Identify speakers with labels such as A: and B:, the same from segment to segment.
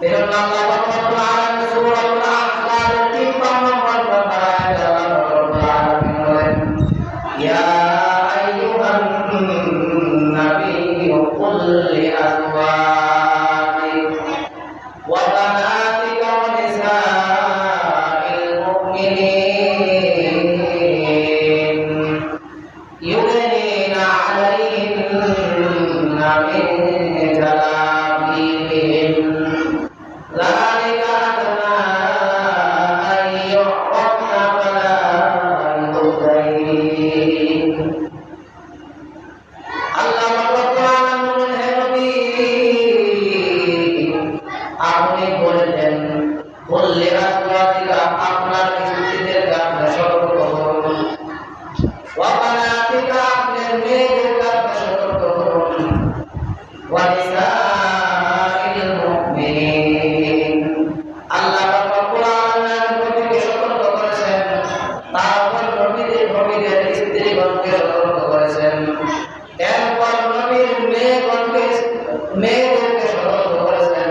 A: এজন্য আল্লাহ রাব্বুল আলামিন সূরাতুল আহজাব 53 নম্বর আয়াতে আল্লাহ রাব্বুল আলামিন বলেন, ইয়া আইয়ুহান নাবিয়্যু কুল লিআজওয়াজিক ওয়া বানাতিকা ওয়া নিসাইল মুমিনিন ইউদনিনা আলাইহিন্না মিন জালাবিবিহিন যালিকা আদনা আন ইউ'রাফনা ফালা ইউযাইন। আল্লাহ রাব্বুল আলামিন হে নবী আপনি বলেছেন বললে আসওয়াতিকা আপনার স্ত্রীদেরকে আপনি সতর্ক করুন, ওয়া বানাতিকা আপনার মেয়েদেরকে আপনি সতর্ক করুন, ওয়া নিসাইল মুমিনিন আল্লাহ রাব্বুল আলামিন নবীকে সতর্ক করেছেন, তারপর নবীদের স্ত্রীগণকে সতর্ক করেছেন, এরপর নবীর মেয়েদেরকে সতর্ক করেছেন,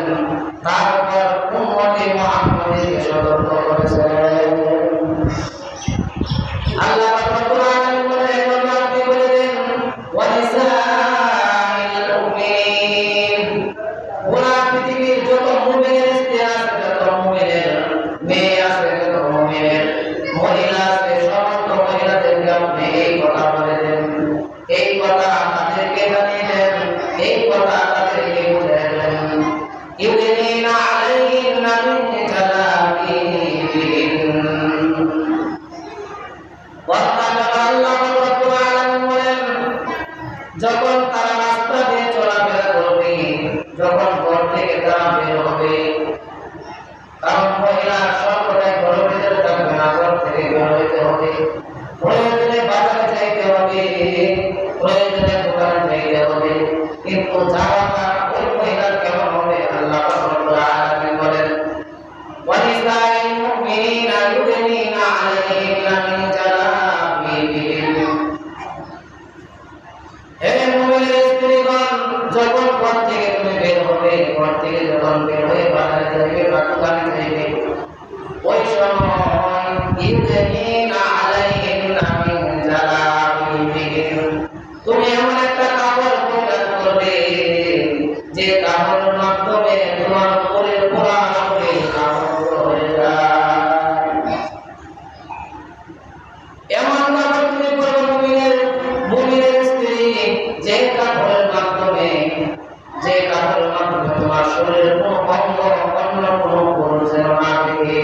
A: তারপর উম্মতে মুহাম্মাদীকে সতর্ক করেছেন। আল্লাহ রাব্বুল আলামিন বলেন আপনি বলে দেন ওয়া নিসাইল মুমিনিন পুরা পৃথিবীর যত মুমিনের স্ত্রী আছে, যত মুমিনের মেয়ে আছে, যত মুমিনের মহিলা আছে, সমস্ত মহিলাদেরকে আপনি এই কথা বলে দেন, এই কথা তাদেরকে জানিয়ে দেন, এই কথা তাদেরকে বুঝিয়ে দেন। ইউদিনা আলাইহিন্না মিন জালাবিবিহিন আল্লাহ রাব্বুল আলামিন বলেন যখন তারা রাস্তা দিয়ে চলাফেরা করবে, যখন ঘর থেকে তারা বের হবে, কারণ মহিলা সর্বদাই ঘরের ভিতরে থাকবে না, ঘর থেকে বের হইতে হবে, প্রয়োজনে বাজারে যাইতে হবে, প্রয়োজনে দোকানে যাইতে হবে, কিন্তু যাওয়াটা ওই মহিলার কেমন হবে? আল্লাহ রাব্বুল আলামিন বলেন ওয়া নিসাইল মুমিনিনা ইউদিনা আলাইহিন্না মিন জালাবিবিহিন হে মুমিনের স্ত্রীগণ যখন ঘর থেকে তুমি বের হবে, ঘর থেকে যখন বের হয়ে বাজারে যাবে বা দোকানে যাবে, ওই সময় ইউদিনা আলাইহিন্না মিন জালাবিবিহিন তুমি এমন একটা কাপড় পরিধান করবে যে কাপড়ের মাধ্যমে তোমার উপরের পুরা শরীর আবৃত হয়ে যায়। এমন কাপড় তুমি পরবে মুমিনের স্ত্রী যে কাপড়ের মাধ্যমে তোমার শরীরের কোনো অঙ্গ অন্য কোনো পুরুষের না থাকে।